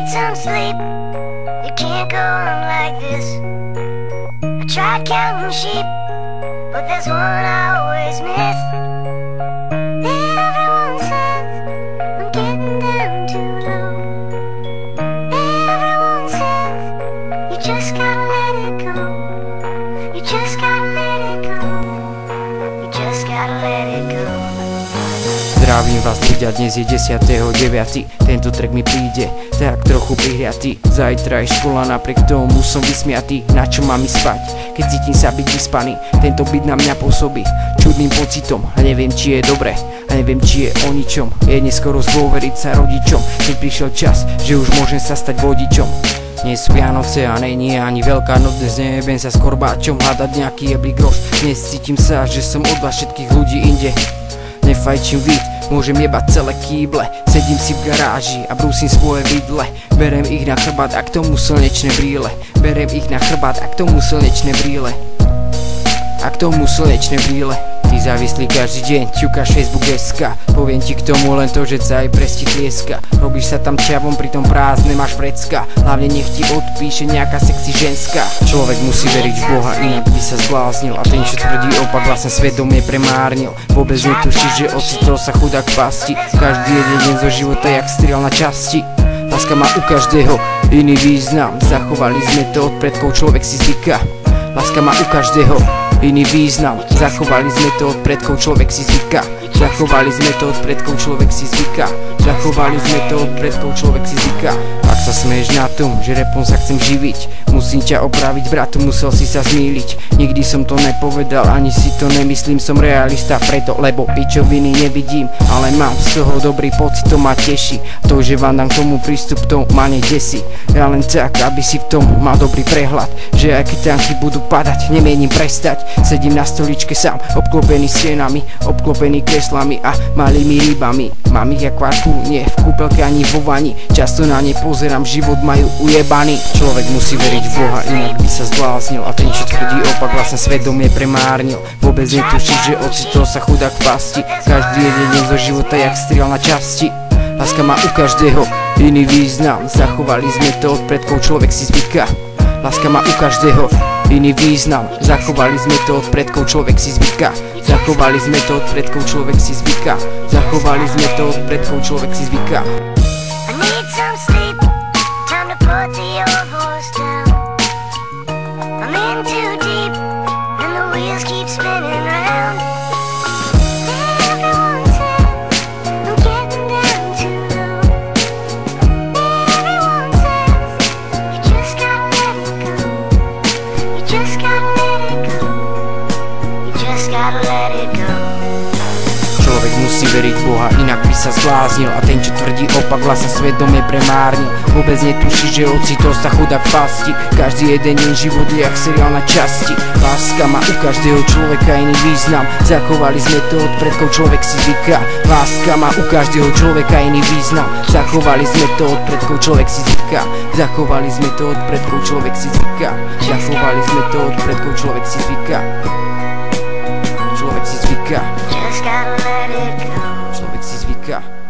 need some sleep. You can't go on like this. I tried counting sheep, but there's one I always miss. Everyone says I'm getting down too low. Everyone says you just gotta let it go. You just gotta let it go. You just gotta let it go. Zdravím vás ľudia, dnes je 10.9. Tento track mi príde tak trochu prihriatý. Zajtra je škola, napriek tomu som vysmiatý. Na čo mám ísť spať, keď cítim sa byť vyspaný? Tento byt na mňa pôsobí čudným pocitom a neviem, či je dobre a neviem, či je o ničom. Je neskoro zdôveriť sa rodičom, keď prišiel čas, že už môžem sa stať vodičom. Nie sú Vianoce a není ani Veľká noc, dnes neviem sa s korbáčom hľadať nejaký jeblý groš. Dnes cítim sa, že som od vás všetkých ľudí inde. Nefajčím víc, môžem jebať celé kýble. Sedím si v garáži a brúsim svoje vidle. Berem ich na chrbát a k tomu slnečné brýle. Berem ich na chrbát a k tomu slnečné brýle. A k tomu slnečné brýle. Ty závislý každý deň, ťukáš Facebook.sk. Poviem ti k tomu len to, že sa aj presti tlieska. Robíš sa tam čavom, pritom prázdne máš vrecka. Hlavne nech ti odpíše nejaká sexy ženská. Človek musí veriť v Boha, inak by sa zbláznil. A ten, čo tvrdí opak, vlastne svedomie premárnil. Vôbec netušíš, že ocitol sa chudák v pasti. Každý jeden deň zo života jak striel na časti. Láska má u každého iný význam. Zachovali sme to od predkov, človek si zvyká. Láska má u každého iný význam. Zachovali sme to od predkov, človek si zvyká. Zachovali sme to od predkov, človek si zvyká. Zachovali sme to od predkov, človek si zvyká. Ak sa smeješ na tom, že repom sa chcem živiť, musím ťa opraviť, bratu, musel si sa zmýliť. Nikdy som to nepovedal, ani si to nemyslím, som realista preto, lebo pičoviny nevidím, ale mám z toho dobrý pocit, to ma teší. To, že vám dám k tomu prístup, to ma nedesí. Ja len tak, aby si v tom mal dobrý prehľad, že aj keď tanky budú padať, nemienim prestať. Sedím na stoličke sám, obklopený stenami, obklopený kreslami a malými rybami. Mám ich akvárku, nie v kúpelke ani vo vani. Často na ne pozerám, život majú ujebaný. Človek musí veriť v Boha, inak by sa zbláznil. A ten, čo tvrdí opak, vlastne svedomie premárnil. Vôbec netuší, že ocitol sa chudák v pasti. Každý jeden deň zo života jak striel na časti. Láska má u každého iný význam. Zachovali sme to od predkov, človek si zvyká. Láska má u každého iný význam. Zachovali sme to od predkov, človek si zvyká. Zachovali sme to od predkov, človek si zvyká. Zachovali sme to od predkov, človek si zvyká. I need some sleep, time to put the old horse down. I'm in too deep, and the wheels keep spinning round. Everyone says I'm getting down too low. Everyone says you just gotta let it go. You just gotta let it go. You just gotta let it go. Človek musí veriť v Boha, inak by sa zbláznil. A ten, čo tvrdí opak, vlastne svedomie premárnil. Vôbec netuší, že ocitol sa chudák v pasti. Každý jeden deň život je jak seriál na časti. Láska má u každého človeka iný význam. Zachovali sme to od predkov, človek si zvyká. Láska má u každého človeka iný význam. Zachovali sme to od predkov, človek si zvyká. Zachovali sme to od predkov, človek si zvyká. Zachovali sme to od predkov, človek si zvyká. Človek si zvyká. Just gotta let it go. Človek si zvyká.